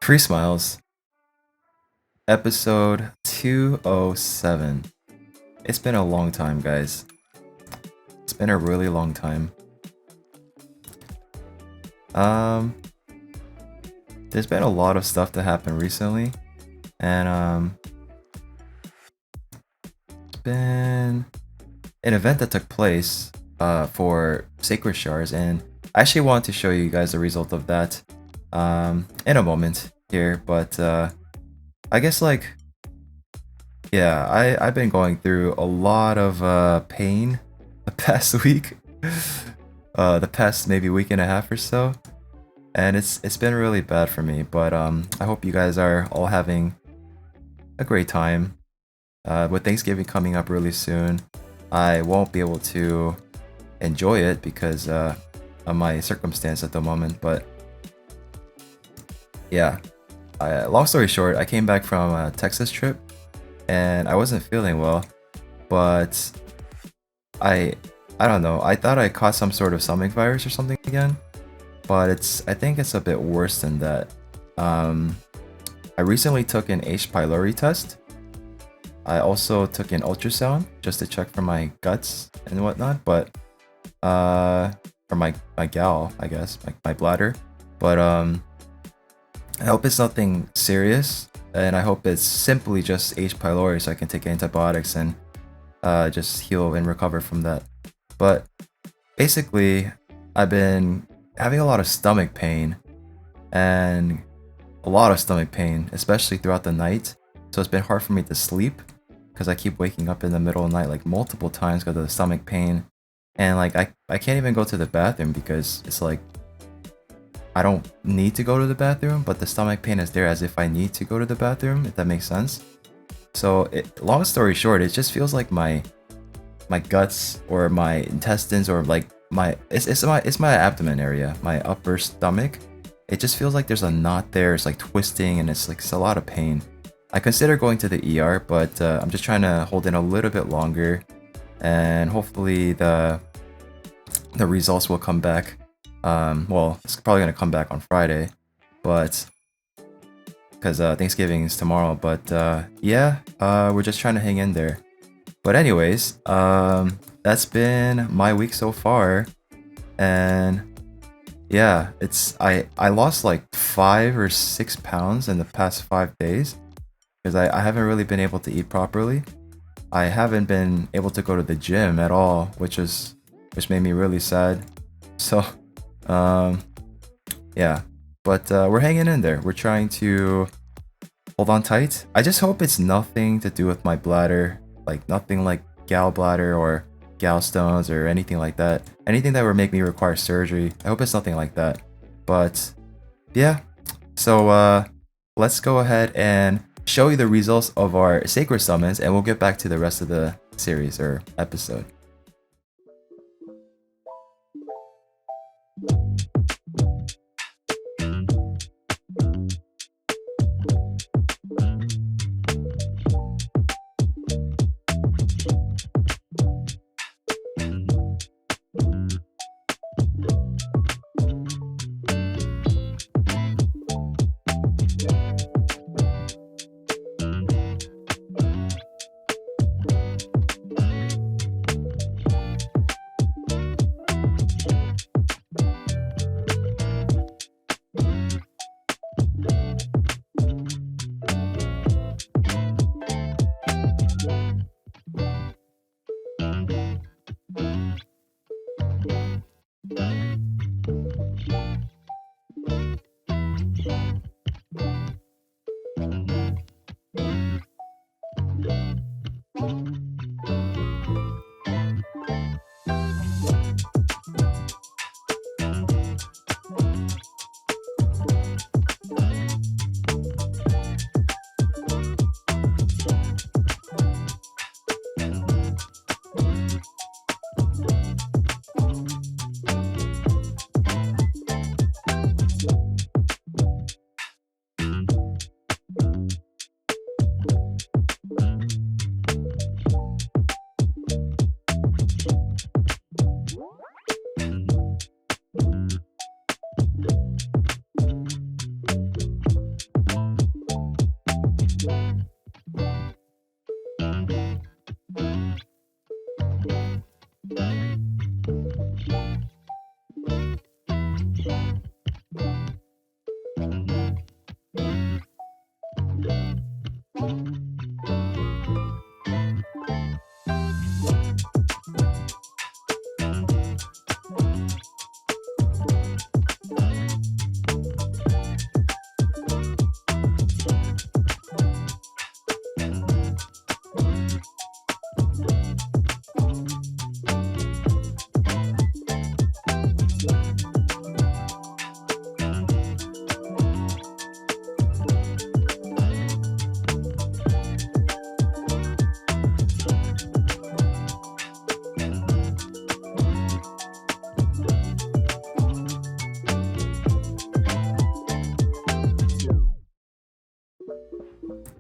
Free Smiles, episode 207. It's been a long time, guys. It's been a really long time. There's been a lot of stuff that happened recently, and it's been an event that took place for Sacred Shards, and I actually want to show you guys the result of that in a moment here, but I guess I've been going through a lot of pain the past week, the past maybe week and a half or so, and it's been really bad for me. But I hope you guys are all having a great time. With Thanksgiving coming up really soon, I won't be able to enjoy it because of my circumstance at the moment. But yeah, long story short, I came back from a Texas trip and I wasn't feeling well, but I don't know. I thought I caught some sort of stomach virus or something again, but I think it's a bit worse than that. I recently took an H. pylori test. I also took an ultrasound just to check for my guts and whatnot, but for my gal, I guess, my bladder. But I hope it's nothing serious, and I hope it's simply just H. pylori so I can take antibiotics and just heal and recover from that. But basically, I've been having a lot of stomach pain, and a lot of stomach pain, especially throughout the night. So it's been hard for me to sleep because I keep waking up in the middle of the night like multiple times because of the stomach pain. And like I can't even go to the bathroom because it's like I don't need to go to the bathroom, but the stomach pain is there as if I need to go to the bathroom, if that makes sense. So long story short, it just feels like my guts or my intestines or like it's my abdomen area, my upper stomach. It just feels like there's a knot there. It's like twisting and it's a lot of pain. I consider going to the ER, but I'm just trying to hold in a little bit longer, and hopefully the results will come back. Well, it's probably gonna come back on Friday, but because Thanksgiving is tomorrow. But we're just trying to hang in there. But anyways, that's been my week so far, and yeah, I lost like 5 or 6 pounds in the past 5 days because I haven't really been able to eat properly. I haven't been able to go to the gym at all, which made me really sad. So yeah, but we're hanging in there. We're trying to hold on tight. I just hope it's nothing to do with my bladder, like nothing like gallbladder or gallstones or anything like that. Anything that would make me require surgery. I hope it's nothing like that. But yeah, so let's go ahead and show you the results of our sacred summons, and we'll get back to the rest of the series or episode.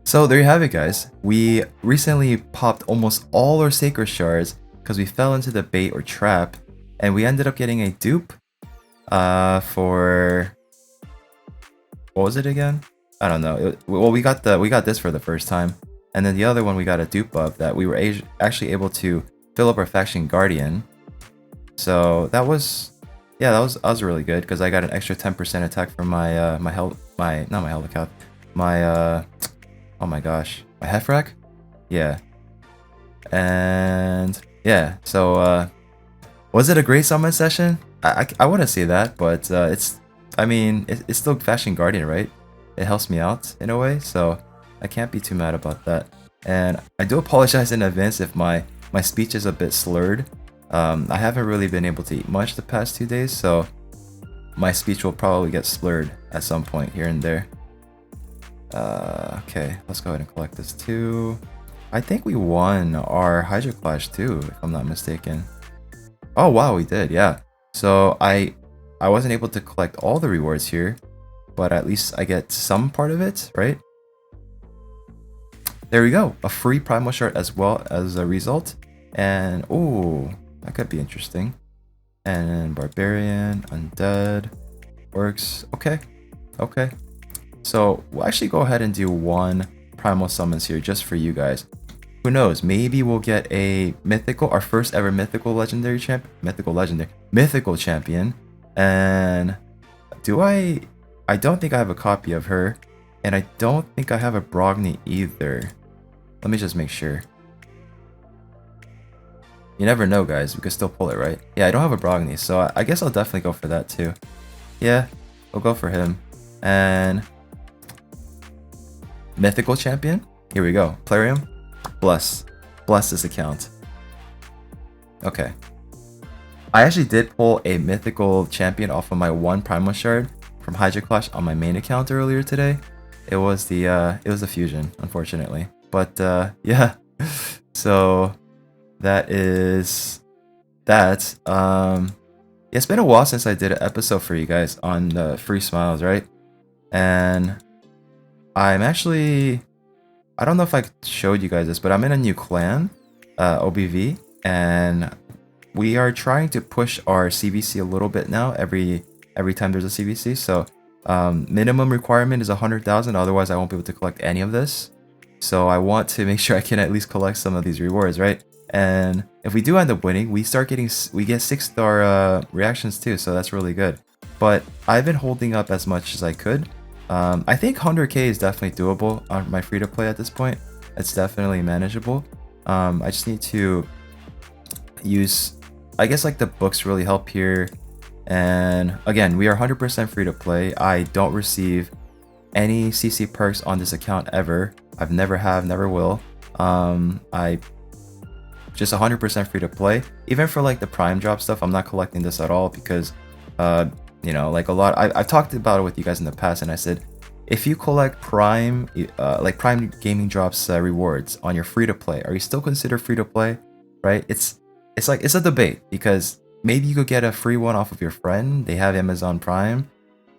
So there you have it, guys. We recently popped almost all our sacred shards because we fell into the bait or trap, and we ended up getting a dupe for what was it again? I don't know. Well, we got this for the first time, and then the other one we got a dupe of that we were actually able to fill up our faction guardian. So that was that was really good because I got an extra 10% attack from my my oh my gosh, my Hefrak? Yeah. And yeah, so was it a great summon session? I wouldn't say that, but it's still Faction Guardian, right? It helps me out in a way, so I can't be too mad about that. And I do apologize in advance if my speech is a bit slurred. I haven't really been able to eat much the past 2 days, so my speech will probably get slurred at some point here and there. Okay, let's go ahead and collect this too. I think we won our Hydra Clash too, if I'm not mistaken. Oh wow, we did, yeah. So I wasn't able to collect all the rewards here, but at least I get some part of it, right? There we go, a free Primal Shard as well as a result. And oh, that could be interesting. And Barbarian, Undead, works. Okay, okay. So we'll actually go ahead and do one Primal Summons here just for you guys. Who knows, maybe we'll get a mythical, our first ever mythical legendary champion, mythical champion. And I don't think I have a copy of her, and I don't think I have a Brogni either. Let me just make sure. You never know, guys, we could still pull it, right? Yeah, I don't have a Brogni, so I guess I'll definitely go for that too. Yeah, we'll go for him. And mythical champion, here we go. Plarium, bless this account. Okay, I actually did pull a mythical champion off of my one Primal Shard from Hydra Clash on my main account earlier today. It was the fusion, unfortunately, but yeah. So that is that. It's been a while since I did an episode for you guys on the free smiles, right? And I'm actually, I don't know if I showed you guys this, but I'm in a new clan, OBV, and we are trying to push our CVC a little bit now every time there's a CVC. So minimum requirement is 100,000, otherwise I won't be able to collect any of this. So I want to make sure I can at least collect some of these rewards, right? And if we do end up winning, we get 6-star reactions too, so that's really good. But I've been holding up as much as I could. I think 100k is definitely doable on my free-to-play at this point. It's definitely manageable. I just need to use, I guess, like the books really help here. And again, we are 100% free-to-play. I don't receive any CC perks on this account ever. I've never will. I just 100% free to play. Even for like the prime drop stuff, I'm not collecting this at all because you know, like I've talked about it with you guys in the past, and I said if you collect prime like prime gaming drops rewards on your free to play, are you still considered free to play? Right? It's a debate, because maybe you could get a free one off of your friend. They have Amazon Prime,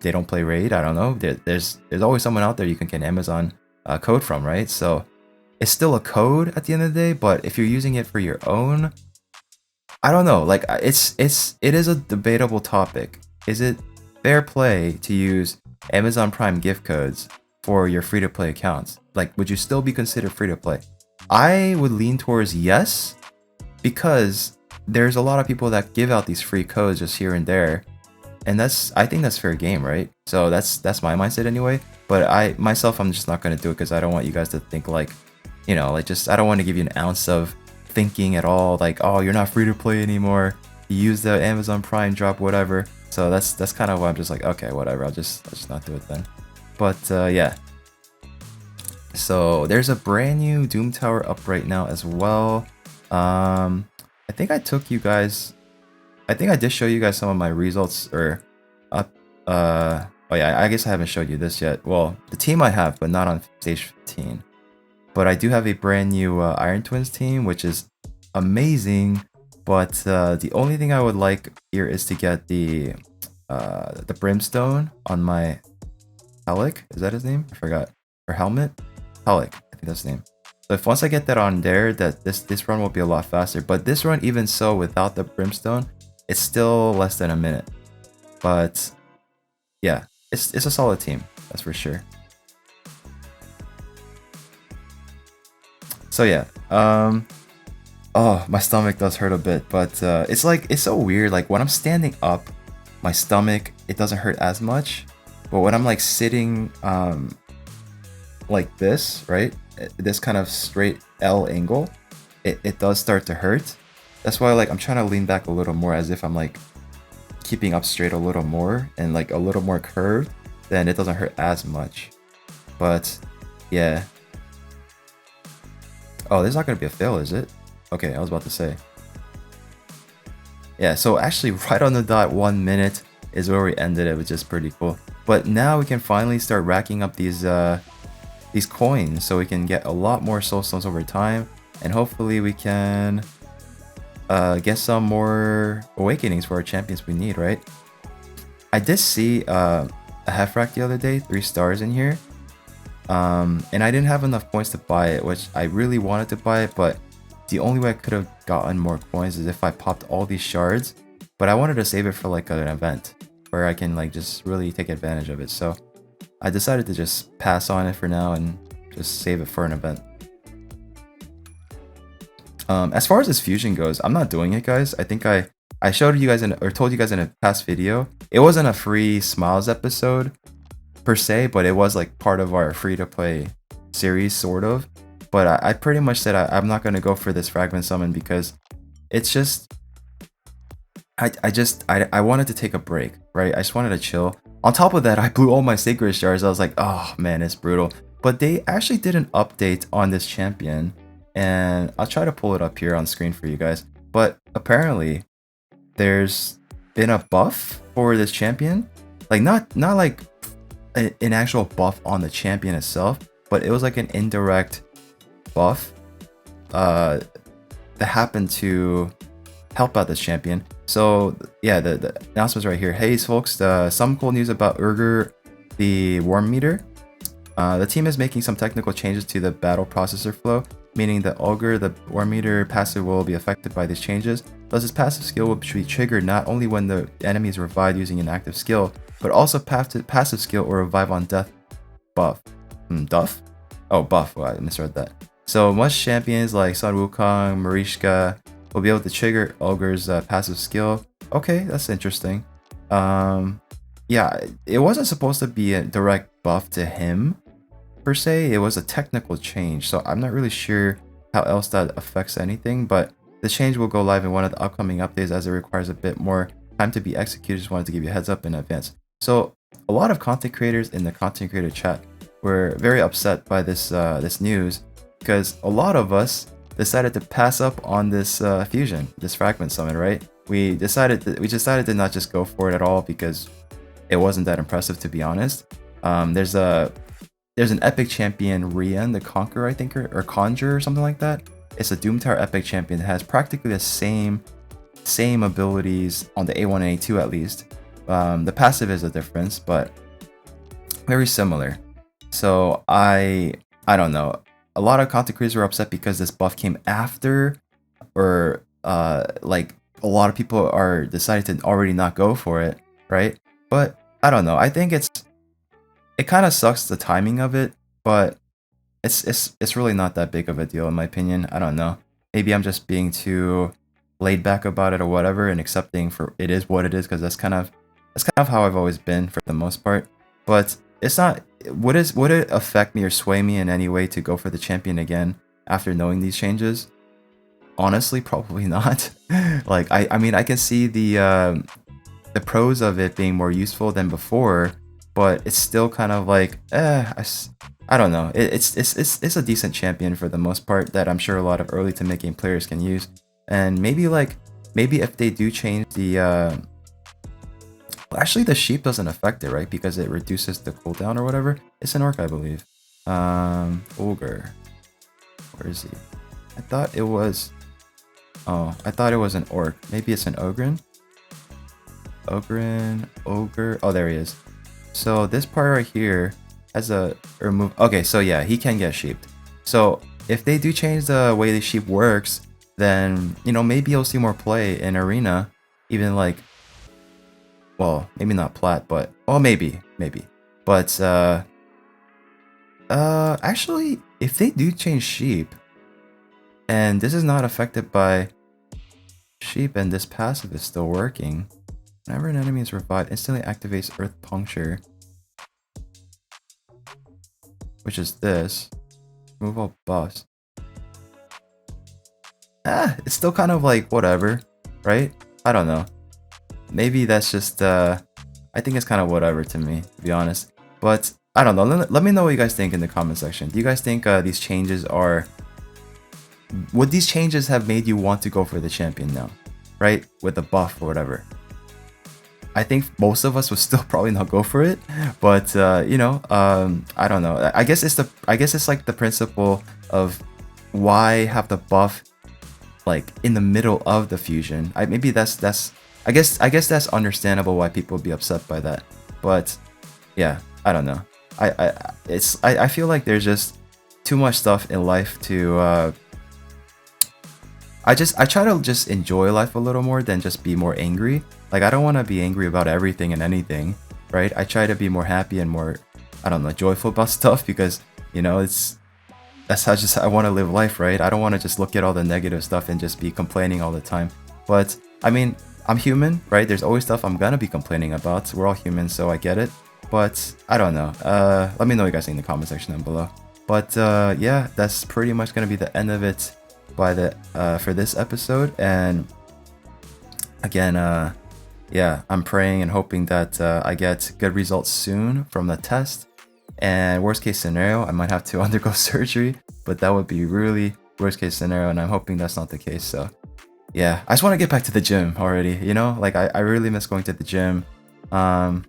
they don't play Raid, I don't know. There's always someone out there you can get Amazon code from, right? So it's still a code at the end of the day, but if you're using it for your own, I don't know. Like it is a debatable topic. Is it fair play to use Amazon Prime gift codes for your free-to-play accounts? Like, would you still be considered free-to-play? I would lean towards yes, because there's a lot of people that give out these free codes just here and there, and I think that's fair game, right? So that's my mindset anyway. But I'm just not gonna do it because I don't want you guys to think like, like just I don't want to give you an ounce of thinking at all. Like, oh, you're not free to play anymore. You use the Amazon Prime drop, whatever. So that's kind of why I'm just like, okay, whatever. I'll just not do it then. But yeah. So there's a brand new Doom Tower up right now as well. I think I took you guys. I think I did show you guys some of my results or up. Oh yeah, I guess I haven't showed you this yet. Well, the team I have, but not on stage 15. But I do have a brand new Iron Twins team, which is amazing. But the only thing I would like here is to get the Brimstone on my Helic. Is that his name? I forgot. Or Helmet? Helic, I think that's his name. So if once I get that on there, that this run will be a lot faster. But this run, even so, without the Brimstone, it's still less than a minute. But yeah, it's a solid team, that's for sure. So yeah, oh, my stomach does hurt a bit, but it's so weird. Like when I'm standing up, my stomach, it doesn't hurt as much, but when I'm like sitting like this, right, this kind of straight L angle, it does start to hurt. That's why like I'm trying to lean back a little more, as if I'm like keeping up straight a little more and like a little more curved, then it doesn't hurt as much. But yeah. Oh, this is not gonna be a fail, is it? Okay, I was about to say. Yeah, so actually right on the dot, 1 minute is where we ended it, which is pretty cool. But now we can finally start racking up these coins, so we can get a lot more soul stones over time, and hopefully we can get some more awakenings for our champions we need, right? I did see a Hef-Rack the other day, 3 stars in here. And I didn't have enough points to buy it, which I really wanted to buy it, but the only way I could have gotten more coins is if I popped all these shards. But I wanted to save it for like an event where I can like just really take advantage of it. So I decided to just pass on it for now and just save it for an event. As far as this fusion goes, I'm not doing it, guys. I think I showed you guys or told you guys in a past video. It wasn't a free Smiles episode per se, but it was like part of our free-to-play series, sort of. But I pretty much said I'm not going to go for this fragment summon because it's just I wanted to take a break, right? I just wanted to chill. On top of that, I blew all my sacred shards. I was like, oh man, it's brutal. But they actually did an update on this champion, and I'll try to pull it up here on screen for you guys. But apparently there's been a buff for this champion, like not like an actual buff on the champion itself, but it was like an indirect buff that happened to help out this champion. So yeah, the announcement's right here. Hey folks, some cool news about Urger, the Worm Meter. The team is making some technical changes to the battle processor flow, meaning that Augur, the Worm Meter passive, will be affected by these changes. Thus, his passive skill will be triggered not only when the enemy is revived using an active skill, but also passive skill or revive on death buff. Duff? Oh, buff. Well, I misread that. So most champions like Sun Wukong, Marishka will be able to trigger Augur's passive skill. Okay, that's interesting. Yeah, it wasn't supposed to be a direct buff to him per se. It was a technical change, so I'm not really sure how else that affects anything, but the change will go live in one of the upcoming updates as it requires a bit more time to be executed. Just wanted to give you a heads up in advance. So a lot of content creators in the content creator chat were very upset by this this news, because a lot of us decided to pass up on this fusion, this fragment summon, right? We decided to not just go for it at all because it wasn't that impressive, to be honest. There's an epic champion, Rian the Conqueror, I think, or Conjure or something like that. It's a Doom Tower epic champion that has practically the same abilities on the A1 and A2 at least. The passive is a difference, but very similar. So I don't know. A lot of content creators were upset because this buff came after, or like a lot of people are decided to already not go for it, right? But I don't know. I think it kind of sucks, the timing of it, but it's really not that big of a deal in my opinion. I don't know. Maybe I'm just being too laid back about it or whatever, and accepting for it is what it is, because that's kind of how I've always been for the most part. But it's not. Would it affect me or sway me in any way to go for the champion again after knowing these changes? Honestly, probably not. Like I mean, I can see the pros of it being more useful than before, but it's still kind of like I don't know. It's a decent champion for the most part that I'm sure a lot of early to mid game players can use. And maybe if they do change the well, actually the sheep doesn't affect it, right? Because it reduces the cooldown or whatever. It's an orc, I believe. Ogre. Where is he? I thought it was an orc. Maybe it's an ogren. Ogre. Oh, there he is. So this part right here has a remove. Okay, so yeah, he can get sheeped. So if they do change the way the sheep works, then maybe you'll see more play in arena. Even like, well, maybe not plat, but maybe. But actually, if they do change sheep, and this is not affected by sheep, and this passive is still working. Whenever an enemy is revived, instantly activates Earth Puncture, which is this. Remove all buffs. It's still kind of like whatever, right? I don't know. Maybe that's just I think it's kind of whatever to me, to be honest. But I don't know. Let me know what you guys think in the comment section. Do you guys think these changes are... Would these changes have made you want to go for the champion now, right? With the buff or whatever. I think most of us would still probably not go for it, but I don't know. I guess it's like the principle of why have the buff like in the middle of the fusion. I guess that's understandable why people would be upset by that. But yeah, I don't know. I feel like there's just too much stuff in life to I try to just enjoy life a little more than just be more angry. Like, I don't want to be angry about everything and anything, right? I try to be more happy and more, I don't know, joyful about stuff, because that's how I want to live life, right? I don't want to just look at all the negative stuff and just be complaining all the time. But I mean, I'm human, right? There's always stuff I'm gonna be complaining about. We're all humans, so I get it. But I don't know. Let me know what you guys think in the comment section down below. But yeah, that's pretty much gonna be the end of it for this episode. And again, yeah, I'm praying and hoping that I get good results soon from the test. And worst case scenario, I might have to undergo surgery, but that would be really worst case scenario, and I'm hoping that's not the case. So yeah, I just want to get back to the gym already, like I really miss going to the gym. I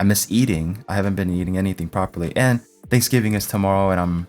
miss eating. I haven't been eating anything properly, and Thanksgiving is tomorrow, and I'm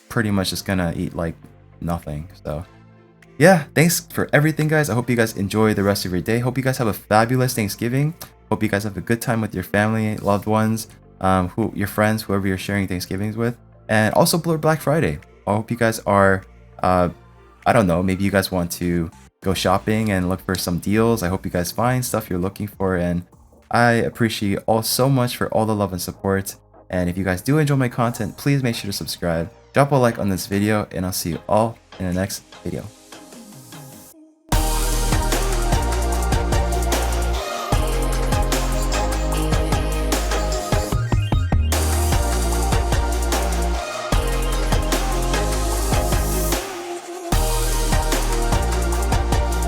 pretty much just gonna eat like nothing. So yeah, thanks for everything, guys. I hope you guys enjoy the rest of your day. Hope you guys have a fabulous Thanksgiving. Hope you guys have a good time with your family, loved ones, your friends, whoever you're sharing Thanksgivings with. And also Black Friday. I hope you guys are I don't know, maybe you guys want to go shopping and look for some deals. I hope you guys find stuff you're looking for, and I appreciate all so much for all the love and support. And if you guys do enjoy my content, please make sure to subscribe, drop a like on this video, and I'll see you all in the next video.